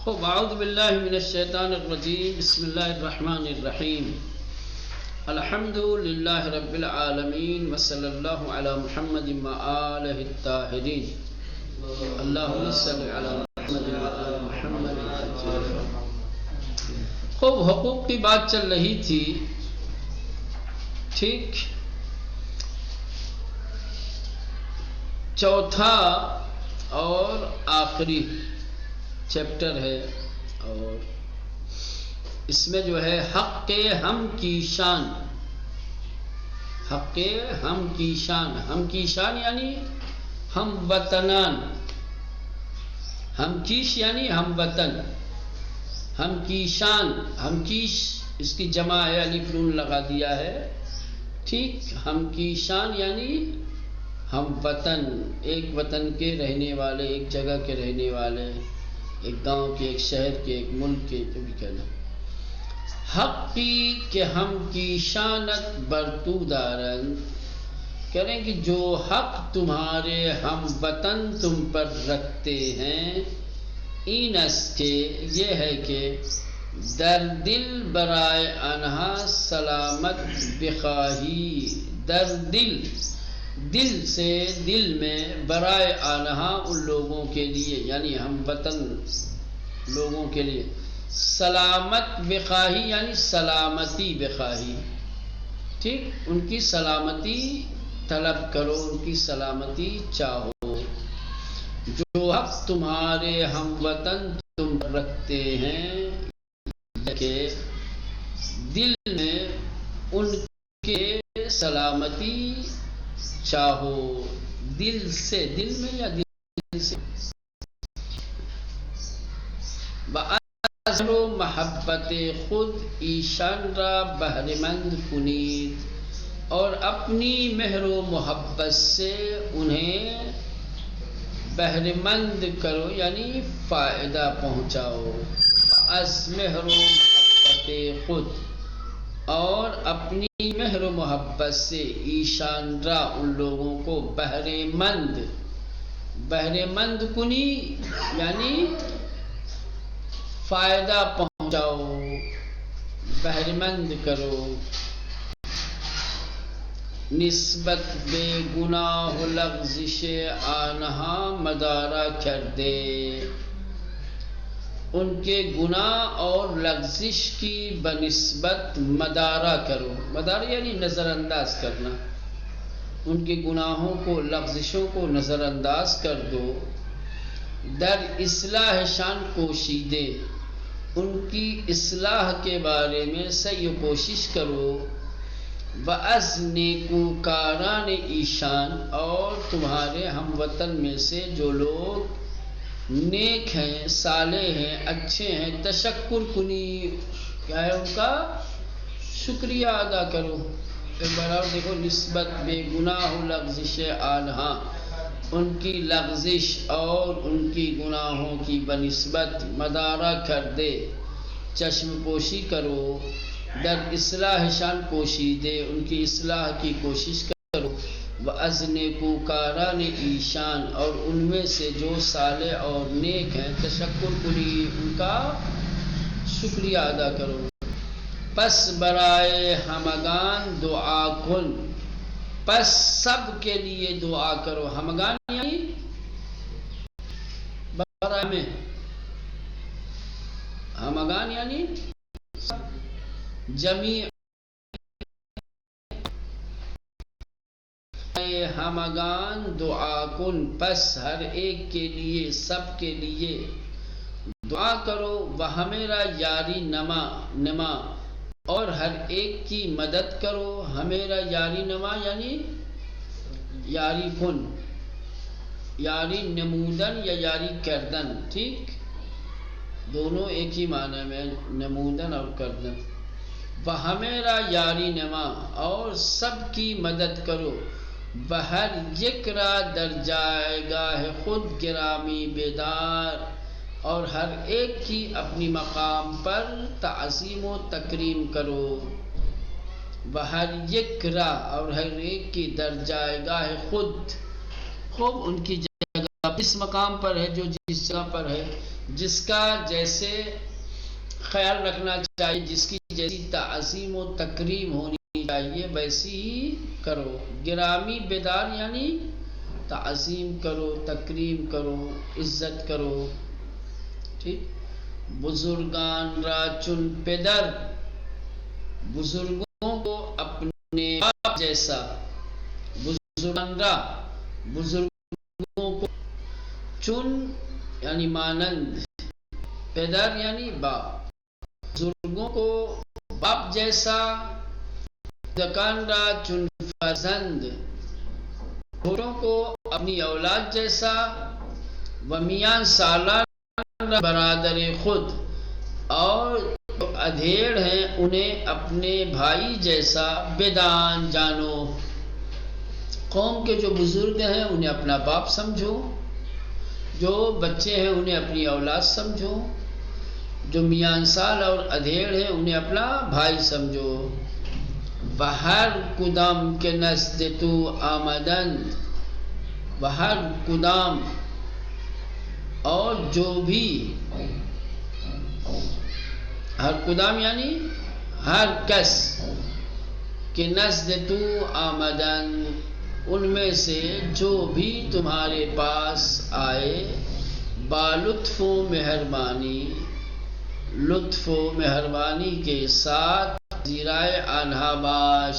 خب اعوذ باللہ من الشیطان الرجیم بسم اللہ الرحمن الرحیم الحمد للہ رب العالمین وصلی اللہ علی محمد وآلہ الطاہرین اللہم صلی علی محمد وآل محمد. خوب حقوق کی بات چل رہی تھی. ٹھیک، چوتھا اور آخری چیپٹر ہے، اور اس میں جو ہے حق ہم کی شان. حق ہم کی شان، ہم کی شان یعنی ہم وطنان، ہم کیش یعنی ہم وطن، ہم کی شان، ہم کیش اس کی جمع ہے، الف نون لگا دیا ہے. ٹھیک، ہم کی شان یعنی ہم وطن، ایک وطن کے رہنے والے، ایک جگہ کے رہنے والے، ایک گاؤں کے، ایک شہر کے، ایک ملک کے، جو بھی کہنا. حق کی کہ ہم کی شانت برتو دارن، کریں کہ جو حق تمہارے ہم وطن تم پر رکھتے ہیں، اینس کے یہ ہے کہ در دل برائے انہا سلامت بخواہی، در دل، دل سے دل میں، برائے آنہا ان لوگوں کے لیے یعنی ہم وطن لوگوں کے لیے، سلامت بخواہی یعنی سلامتی بخواہی. ٹھیک، ان کی سلامتی طلب کرو، ان کی سلامتی چاہو. جو حق تمہارے ہم وطن تم رکھتے ہیں کہ دل میں ان کے سلامتی چاہو، دل سے، دل میں یا دل سے. بأزر و محبت خود ایشان را بہرمند کنید، اور اپنی مہر و محبت سے انہیں بہرمند کرو یعنی فائدہ پہنچاؤ. از مہر و محبت خود، اور اپنی مہر و محبت سے، ایشان را ان لوگوں کو، بہرے مند، بہرے مند کنی یعنی فائدہ پہنچاؤ، بہرے مند کرو. نسبت بے گناہ لغزش آنہا مدارا کردے، ان کے گناہ اور لغزش کی بنسبت مدارا کرو. مدارا یعنی نظر انداز کرنا، ان کے گناہوں کو، لغزشوں کو نظر انداز کر دو. در اصلاح شان کوشیدے، ان کی اصلاح کے بارے میں سعی و کوشش کرو. وَأَز نیکوکاران ایشان، اور تمہارے ہم وطن میں سے جو لوگ نیک ہیں، صالح ہیں، اچھے ہیں، تشکر کنی، کیا ہے ان کا شکریہ ادا کرو. ایک بار اور دیکھو، نسبت بے گناہ لغزش آنہا، ان کی لغزش اور ان کی گناہوں کی بنسبت مدارہ کر دے، چشم پوشی کرو. در اصلاح شان کوشیدے، ان کی اصلاح کی کوشش کرو. وَأَز نیکوکاران ایشان، اور ان میں سے جو صالح اور نیک ہیں، تشکر کنی، ان کا شکریہ ادا کرو. پس برائے ہمگان دعا کن، پس سب کے لیے دعا کرو. ہمگان یعنی برائے میں، ہمگان یعنی جمیع، ہمگان دعا کن، پس ہر ایک کے لیے، سب کے لیے دعا کرو. وہ ہمیرا یاری نما، اور ہر ایک کی مدد کرو. ہمیرا یاری نما یعنی یاری کن، یاری نمودن یا یاری کردن. ٹھیک، دونوں ایک ہی معنی میں، نمودن اور کردن. وہ ہمیرا یاری نما، اور سب کی مدد کرو. بہر یک را در جائے گاہ خود گرامی بیدار، اور ہر ایک کی اپنی مقام پر تعظیم و تکریم کرو. بہر یک را، اور ہر ایک کی در جائے گاہ خود، خوب ان کی جگہ اس مقام پر ہے جو جس جگہ پر ہے، جس کا جیسے خیال رکھنا چاہیے، جس کی جیسی تعظیم و تکریم ہونی چاہیے ویسی ہی کرو. گرامی بیدار یعنی تعظیم کرو، تکریم کرو، عزت کرو. ٹھیک. بزرگان را چون پدر، بزرگوں کو اپنے باپ جیسا. بزرگان را، بزرگوں کو، چون یعنی مانند، پدر یعنی باپ، بزرگوں کو باپ جیسا. دکان را چون فرزند، چھوٹوں کو اپنی اولاد جیسا. و میان سالان برادر خود، اور جو ادھیڑ ہیں انہیں اپنے بھائی جیسا. بیدان جانو، قوم کے جو بزرگ ہیں انہیں اپنا باپ سمجھو، جو بچے ہیں انہیں اپنی اولاد سمجھو، جو میان سال اور ادھیڑ ہیں انہیں اپنا بھائی سمجھو. بہر کدام کے نزد تو آمدند، بہر کدام، اور جو بھی، ہر کدام یعنی ہر کس، کے نزد تو آمدن، ان میں سے جو بھی تمہارے پاس آئے. با لطف و مہربانی، لطف و مہربانی کے ساتھ. پذیرائے آنہا باش،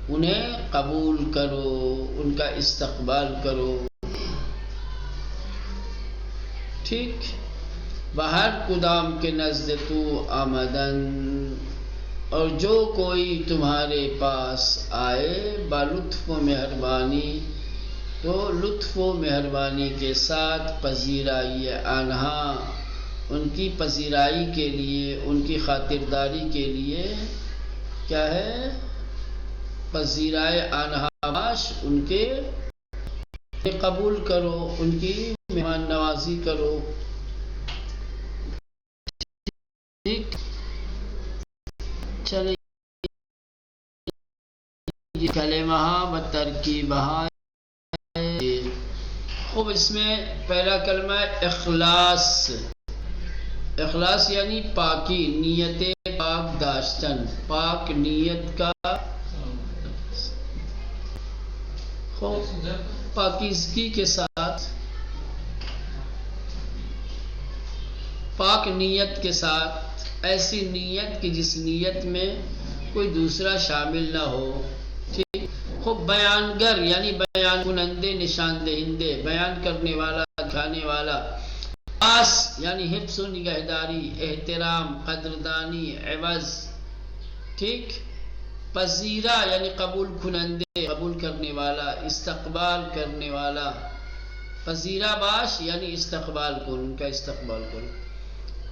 انہیں قبول کرو، ان کا استقبال کرو. ٹھیک. بہر کدام کے نزد تو آمدن، اور جو کوئی تمہارے پاس آئے. با لطف و مہربانی، تو لطف و مہربانی کے ساتھ پذیرائیے آنہا، ان کی پذیرائی کے لیے، ان کی خاطرداری کے لیے. کیا ہے؟ پذیرائے آنہا باش، ان کے قبول کرو، ان کی مہمان نوازی کرو. ٹھیک. چلے یہ کلمہ و ترکیبہ. خوب، اس میں پہلا کلمہ اخلاص. اخلاص یعنی پاکی، نیت پاک داشتن، پاک نیت کا. خوب پاکیزگی کے ساتھ، پاک نیت کے ساتھ، ایسی نیت کہ جس نیت میں کوئی دوسرا شامل نہ ہو. ٹھیک. خوب بیان گر یعنی بیان کنندے، نشان دہندے، بیان کرنے والا، دکھانے والا. پاس یعنی حفظ و نگہداری، احترام، قدردانی، عوض. ٹھیک. پذیرا یعنی قبول کنندے، قبول کرنے والا، استقبال کرنے والا. پذیرا باش یعنی استقبال کن، ان کا استقبال کن.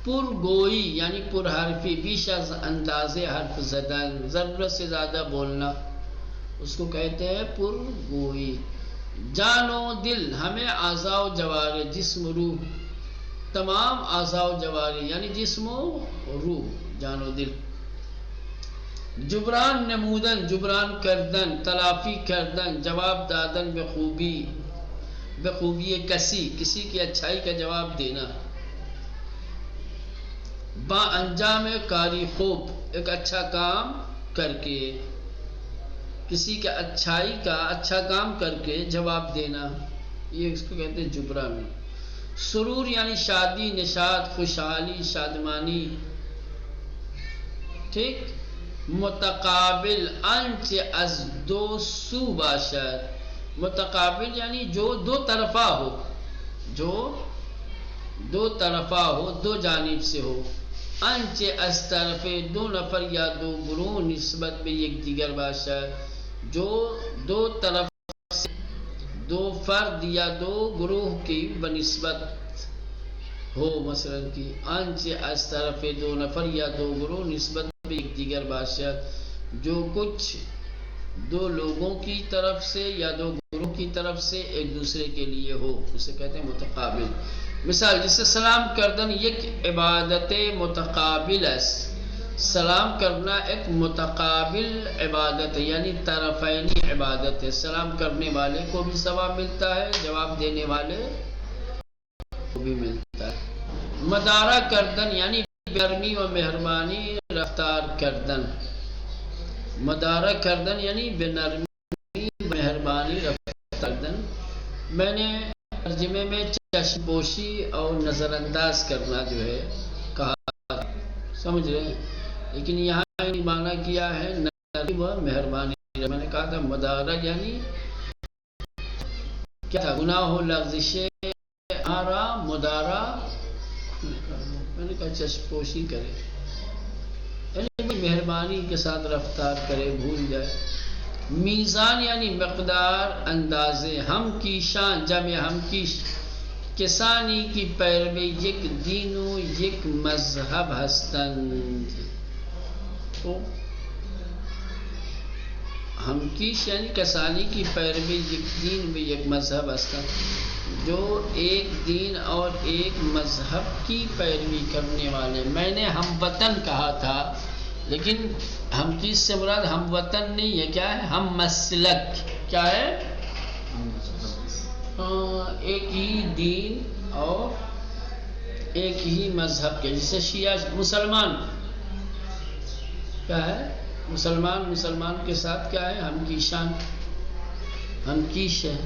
پر گوئی یعنی پر حرفی، بیش از اندازے حرف زدن، ضرورت سے زیادہ بولنا، اس کو کہتے ہیں پر گوئی. جان و دل، ہمیں اعضاء و جوارح، جسم، روح، تمام اعضاء و جوارح یعنی جسم و روح، جان و دل. جبران نمودن، جبران کردن، تلافی کردن، جواب دادن بخوبی، بخوبی کسی، کسی کی اچھائی کا جواب دینا. با انجام کاری خوب، ایک اچھا کام کر کے، کسی کا اچھائی کا اچھا کام کر کے جواب دینا، یہ اس کو کہتے ہیں جبران. سرور یعنی شادی، نشاط، خوشحالی، شادمانی. ٹھیک. متقابل، انچ از دو سو باشد. متقابل یعنی جو دو طرفہ ہو، جو دو طرفہ ہو، دو جانب سے ہو. انچ از طرف دو نفر یا دو گروہ نسبت به یک دیگر باشد، جو دو طرف سے دو فرد یا دو گروہ کی بنسبت ہو. مثلا کی انچ از طرف دو نفر یا دو گروہ نسبت به یک دیگر باشد، جو کچھ دو لوگوں کی طرف سے یا دو گروہ کی طرف سے ایک دوسرے کے لیے ہو، اسے کہتے ہیں متقابل. مثال جسے سلام کردن یک عبادت متقابل است. سلام کرنا ایک متقابل عبادت ہے، یعنی طرفینی عبادت ہے. سلام کرنے والے کو بھی ثواب ملتا ہے، جواب دینے والے کو بھی ملتا ہے. مدارہ کردن یعنی نرمی و مہربانی رفتار کردن. مدارہ کردن یعنی بے نرمی مہربانی رفتار کردن. میں نے ترجمے میں چشم پوشی اور نظر انداز کرنا جو ہے کہا، سمجھ رہے ہیں، لیکن یہاں معنی کیا ہے نرمی و مہربانی. میں نے کہا تھا مدارہ یعنی کیا تھا؟ گناہ و لغزش مدارہ، میں نے کہا چشم پوشی کرے یعنی مہربانی کے ساتھ رفتار کرے، بھول جائے. میزان یعنی مقدار، اندازے. ہم کی شان جمع ہم کی کسانی کی پیروی یک دین و یک مذہب ہستند. تو ہم کی یعنی کسانی کی پیروی یک دین و یک مذہب ہستند، جو ایک دین اور ایک مذہب کی پیروی کرنے والے. میں نے ہم وطن کہا تھا، لیکن ہم کس سے مراد ہم وطن نہیں ہے، کیا ہے؟ ہم مسلک. کیا ہے؟ ایک ہی دین اور ایک ہی مذہب کے. جیسے شیعہ مسلمان کیا ہے؟ مسلمان کے ساتھ کیا ہے؟ ہم کی شان، ہم کیش ہے.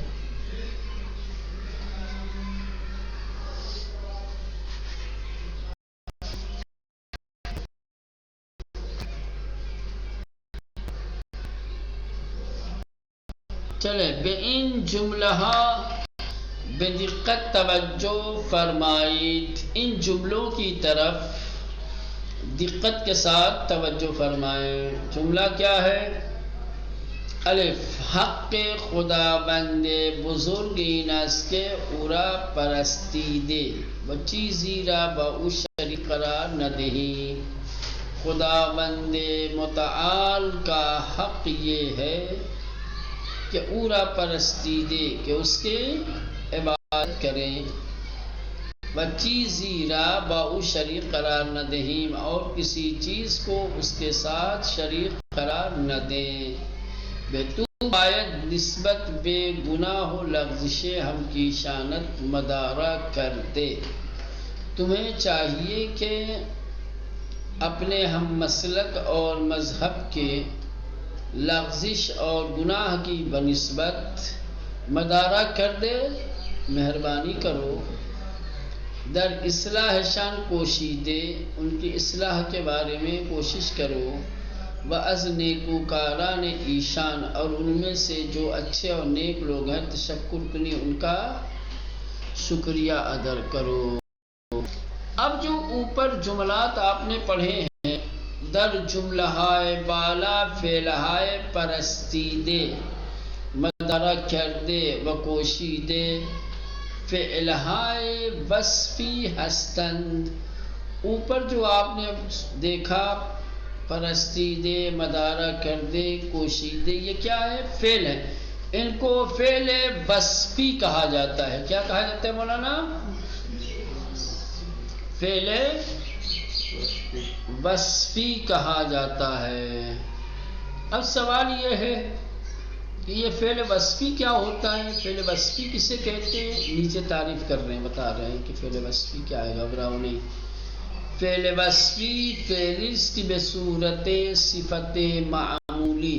چلے بے ان جملہ بدقت توجہ فرمائید. ان جملوں کی طرف دقت کے ساتھ توجہ فرمائیں. جملہ کیا ہے؟ الف حق خداوند بزرگ این است که او را پرستیده و چیزی را با او شریک قرار ندهیم. خداوند متعال کا حق یہ ہے کہ او را پرستیدے، کہ اس کے عبادت کریں. و چیزی را با او شریک قرار نہ دہیم، اور کسی چیز کو اس کے ساتھ شریک قرار نہ دیں. بے تو باید نسبت بے گناہ و لغزش ہم کی شانت مدارہ کر دے. تمہیں چاہیے کہ اپنے ہم مسلک اور مذہب کے لغزش اور گناہ کی بنسبت مدارہ کر دے، مہربانی کرو. در اصلاح شان کوشیدے، ان کی اصلاح کے بارے میں کوشش کرو. و از نیکوکاران ایشان، اور ان میں سے جو اچھے اور نیک لوگ ہیں تشکر کنی، ان کا شکریہ ادا کرو. اب جو اوپر جملات آپ نے پڑھے ہیں، در جملہائے بالا فعلہائے پرستیدے، مدارہ کردے و کوشیدے، فعلہائے وصفی ہستند. اوپر جو آپ نے دیکھا پرستیدے، مدارہ کردے، کوشیدے، یہ کیا ہے؟ فعل ہے. ان کو فعل وصفی کہا جاتا ہے. کیا کہا جاتا ہے مولانا؟ فعل وصفی کہا جاتا ہے. اب سوال یہ ہے کہ یہ فعل وصفی کیا ہوتا ہے؟ فعل وصفی کسے کہتے ہیں؟ نیچے تعریف کر رہے ہیں، بتا رہے ہیں کہ فعل وصفی کیا ہے، گھبراؤ نہیں. فعل وصفی فعل است به صورت صفت معمولی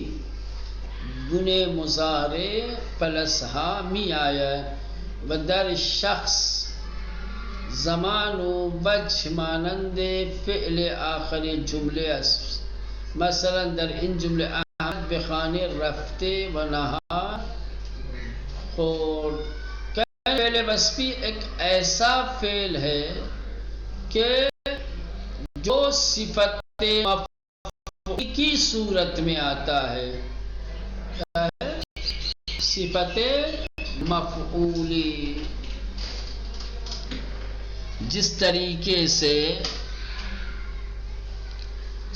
گنے مضارع پلس ها می آید و در شخص زمان و وجه مانند فعل آخر جمله است. مثلا در این جمله احمد به خانه رفته و نهار خورد. فعل وصفی ایک ایسا فعل ہے کہ جو صفت مفعولی کی صورت میں آتا ہے. صفت مفعولی، جس طریقے سے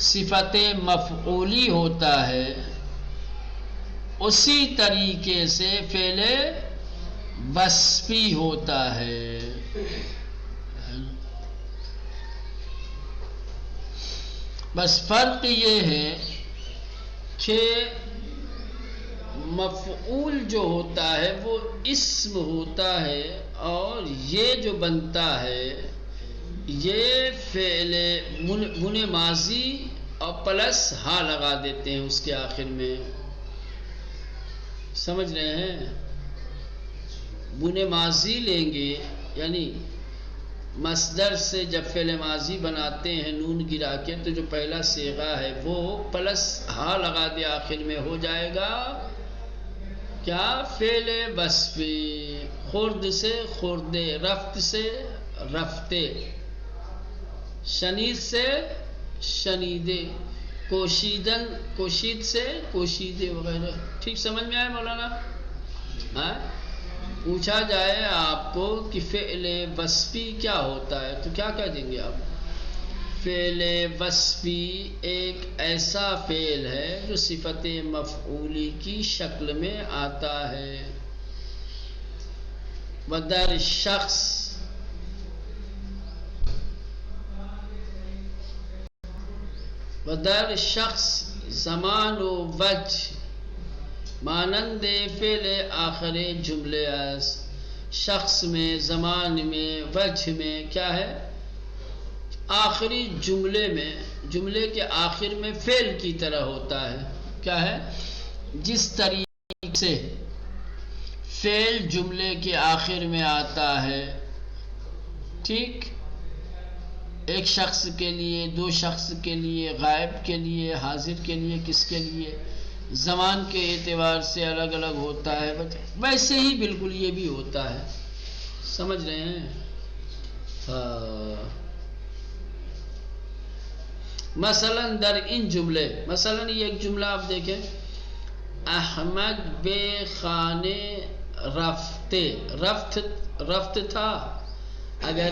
صفت مفعولی ہوتا ہے اسی طریقے سے فعل وصفی ہوتا ہے. بس فرق یہ ہے کہ مفعول جو ہوتا ہے وہ اسم ہوتا ہے، اور یہ جو بنتا ہے یہ فعل بن ماضی اور پلس ہا لگا دیتے ہیں اس کے آخر میں، سمجھ رہے ہیں؟ بن ماضی لیں گے یعنی مصدر سے جب فعل ماضی بناتے ہیں نون گرا کے تو جو پہلا صیغہ ہے وہ پلس ہا لگا دے آخر میں ہو جائے گا کیا؟ فعل وصفی، خرد سے خردے، رفت سے رفتے، شنید سے شنیدے، کوشیدن کوشید سے کوشیدے وغیرہ۔ ٹھیک سمجھ میں آئے مولانا؟ ہاں؟ پوچھا جائے آپ کو کہ فعل وصفی کیا ہوتا ہے تو کیا کہہ دیں گے آپ؟ فعل وصفی ایک ایسا فعل ہے جو صفت مفعولی کی شکل میں آتا ہے۔ بدر شخص، بدر شخص زمان و وجه مانند فعل آخر جملے است۔ شخص میں، زمان میں، وجہ میں کیا ہے؟ آخری جملے میں، جملے کے آخر میں فعل کی طرح ہوتا ہے۔ کیا ہے؟ جس طریقے سے فعل جملے کے آخر میں آتا ہے، ٹھیک، ایک شخص کے لیے، دو شخص کے لیے، غائب کے لیے، حاضر کے لیے، کس کے لیے، زمان کے اعتبار سے الگ الگ ہوتا ہے، ویسے ہی بالکل یہ بھی ہوتا ہے۔ سمجھ رہے ہیں؟ مثلا در ان جملے، مثلا یہ ایک جملہ آپ دیکھیں، احمد بے خانے رفتے، رفت تھا، اگر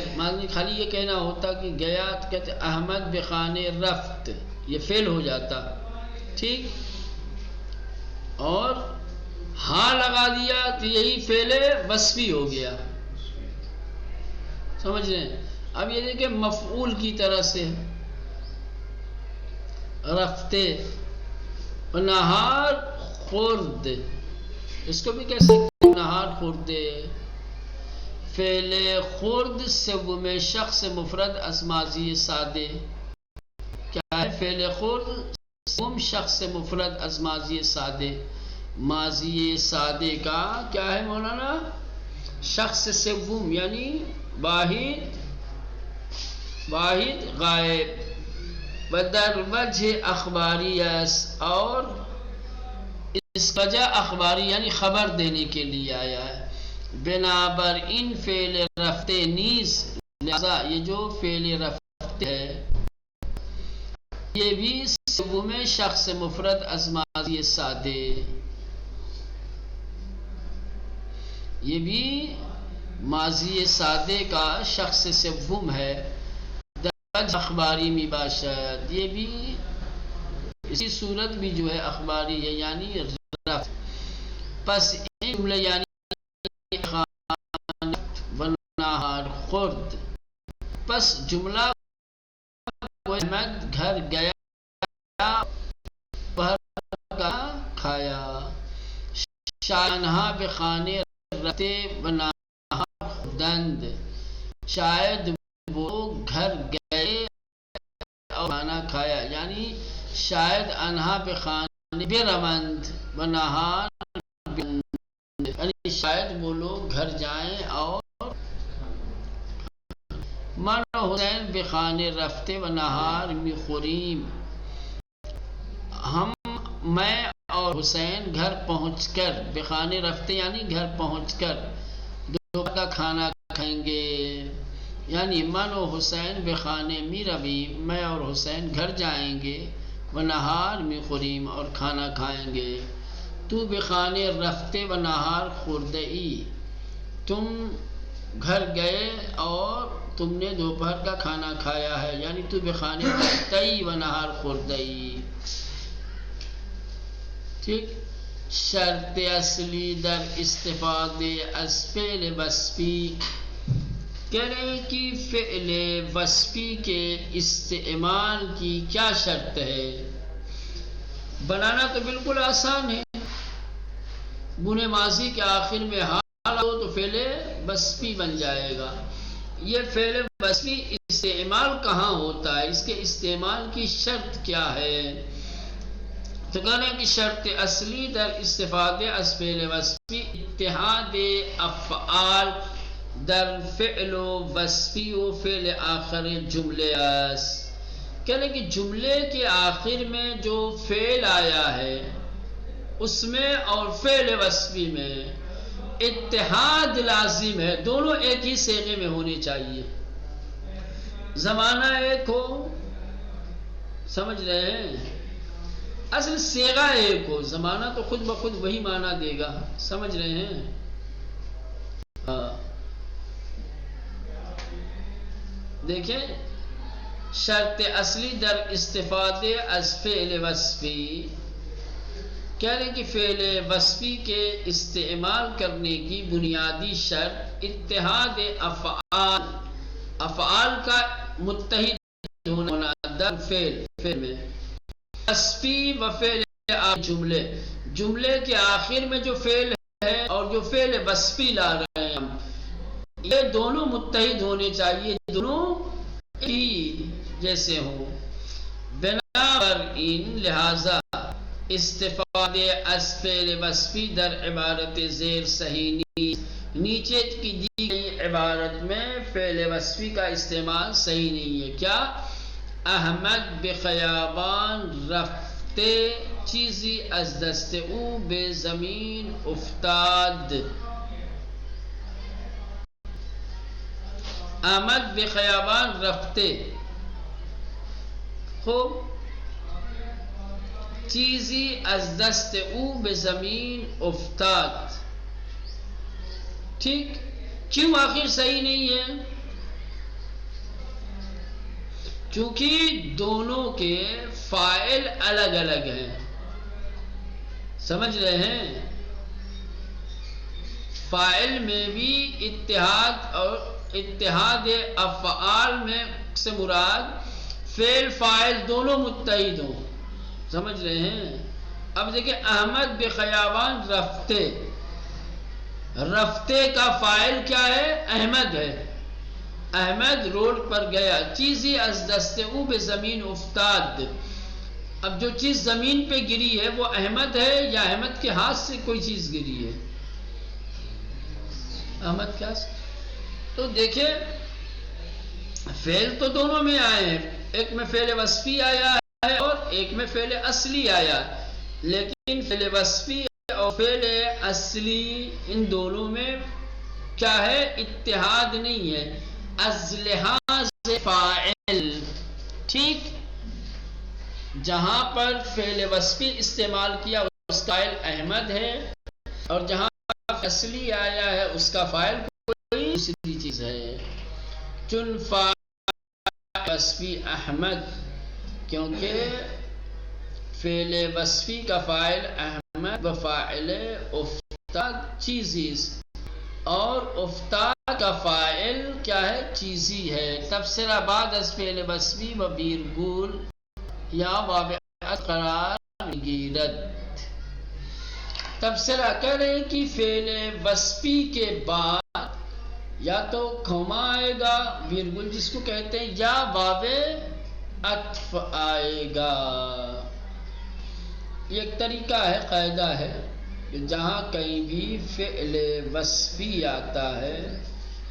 خالی یہ کہنا ہوتا کہ گیا تو کہتے احمد بے خانے رفت، یہ فعل ہو جاتا، ٹھیک، اور ہاں لگا دیا تو یہی فعل وصفی ہو گیا۔ سمجھ رہے ہیں؟ اب یہ دیکھیں مفعول کی طرح سے رفتے، نہار خورد، اس کو بھی کہہ سکتے ہیں نہار خورد۔ فعل خورد سوم شخص مفرد از ماضی سادے، کیا ہے؟ فعل خورد سوم شخص مفرد از ماضی سادے، ماضی سادے کا کیا ہے مولانا؟ شخص سوم یعنی واحد غائب، بدر وجہ اخباری است، اور اس وجہ اخباری یعنی خبر دینے کے لیے آیا ہے۔ بنابر ان فعل رفتے نیز، لہذا یہ جو فعل رفتے ہے یہ بھی سوم شخص مفرد از ماضی سادے، یہ بھی ماضی سادے کا شخص سوم ہے، اخباری می باشد، یہ بھی اسی صورت بھی جو ہے اخباری ہے یعنی رفت۔ پس این جملے یعنی خانت و نہار خورد، پس جملہ احمد گھر گیا کا کھایا، شاہنہا بخانے رہتے و نہار خوردند، شاید وہ گھر گئے اور کھانا کھایا، یعنی شاید انہا بخانے بروند و نہار بروند، یعنی شاید وہ لوگ گھر جائیں اور من حسین بخانے رفتے و نہار میخوریم، میں اور حسین گھر پہنچ کر، بخانے رفتے یعنی گھر پہنچ کر دوپہر کا کھانا کھائیں گے، یعنی من و حسین بخانے می رویم، میں اور حسین گھر جائیں گے، و نہار می خوریم، اور کھانا کھائیں گے۔ تو بخانے رفتے و نہار خوردئی، تم گھر گئے اور تم نے دوپہر کا کھانا کھایا ہے، یعنی تو بخانے رفتئی و نہار خوردئی، ٹھیک۔ شرط اصلی در استفادے از فعل وصفی، کہہ رہے ہیں کہ فعل وصفی کے استعمال کی کیا شرط ہے؟ بنانا تو بالکل آسان ہے، بن ماضی کے آخر میں حال ہو تو فعل وصفی بن جائے گا، یہ فعل وصفی استعمال کہاں ہوتا ہے، اس کے استعمال کی شرط کیا ہے؟ تو کہنا کہ شرط اصلی در استفادے از فعل وصفی اتحاد افعال در فعل و وصفی و فعل آخر جملے است. کہنے کہ جملے کے آخر میں جو فعل آیا ہے اس میں اور فعل وصفی میں اتحاد لازم ہے، دونوں ایک ہی صیغے میں ہونے چاہیے، زمانہ ایک ہو. سمجھ رہے ہیں؟ اصل صیغہ ایک ہو، زمانہ تو خود بخود وہی معنی دے گا. سمجھ رہے ہیں؟ دیکھیں شرط اصلی در استفادے از فعل وصفی، کہہ رہے ہیں کہ فعل وصفی کے استعمال کرنے کی بنیادی شرط اتحاد افعال، افعال کا متحد ہونا در فعل میں، وصفی و فعل جملے، جملے کے آخر میں جو فعل ہے اور جو فعل وصفی لا رہے ہیں ہم، یہ دونوں متحد ہونے چاہیے، دونوں ہی جیسے ہوں. بنا پر ان لہذا استفادے از فعل وصفی در عبارت زیر صحیح نیچے کی دی گئی عبارت میں فعل وصفی کا استعمال صحیح نہیں ہے. کیا؟ احمد بخیابان رفتے چیزی از دست او به زمین افتاد. احمد بخیابان رفتے، خوب، چیزی از دست او به زمین افتاد. ٹھیک، کیوں آخر صحیح نہیں ہے؟ کیونکہ دونوں کے فاعل الگ الگ ہیں. سمجھ رہے ہیں؟ فاعل میں بھی اتحاد، اور اتحاد افعال میں سے مراد فعل فاعل دونوں متحد ہوں. سمجھ رہے ہیں؟ اب دیکھیں احمد بخیابان رفتے، رفتے کا فاعل کیا ہے؟ احمد ہے، احمد روڈ پر گیا. چیزی از دست او به زمین افتاد، اب جو چیز زمین پہ گری ہے وہ احمد ہے یا احمد کے ہاتھ سے کوئی چیز گری ہے؟ احمد کیا؟ تو دیکھیں فعل تو دونوں میں آئے ہیں، ایک میں فعل وصفی آیا ہے اور ایک میں فعل اصلی آیا، لیکن فعل وصفی اور فعل اصلی ان دونوں میں کیا ہے؟ اتحاد نہیں ہے از لحاظ فاعل. ٹھیک، جہاں پر فعل وصفی استعمال کیا اس کا فاعل احمد ہے، اور جہاں اصلی آیا ہے اس کا فاعل کوئی دوسری چیز ہے. چن فاعل وصفی احمد، کیونکہ فعل وصفی کا فاعل احمد و فاعل افتاد چیزیز، اور افتاد کا فاعل کیا ہے؟ چیزی ہے. تبصرہ بعد از فعل وصفی و ویرگول یا واقعات قرار گیرد. تبصرہ کہہ رہے ہیں کہ فعل وصفی کے بعد یا تو کھوما آئے گا، ویرگل جس کو کہتے ہیں، یا واو عطف آئے گا. یہ ایک طریقہ ہے، قاعدہ ہے کہ جہاں کہیں بھی فعل وصفی آتا ہے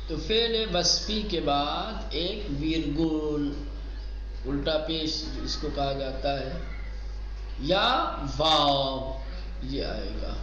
تو فعل وصفی کے بعد ایک ویرگول، الٹا پیش اس کو کہا جاتا ہے، یا واو یہ آئے گا.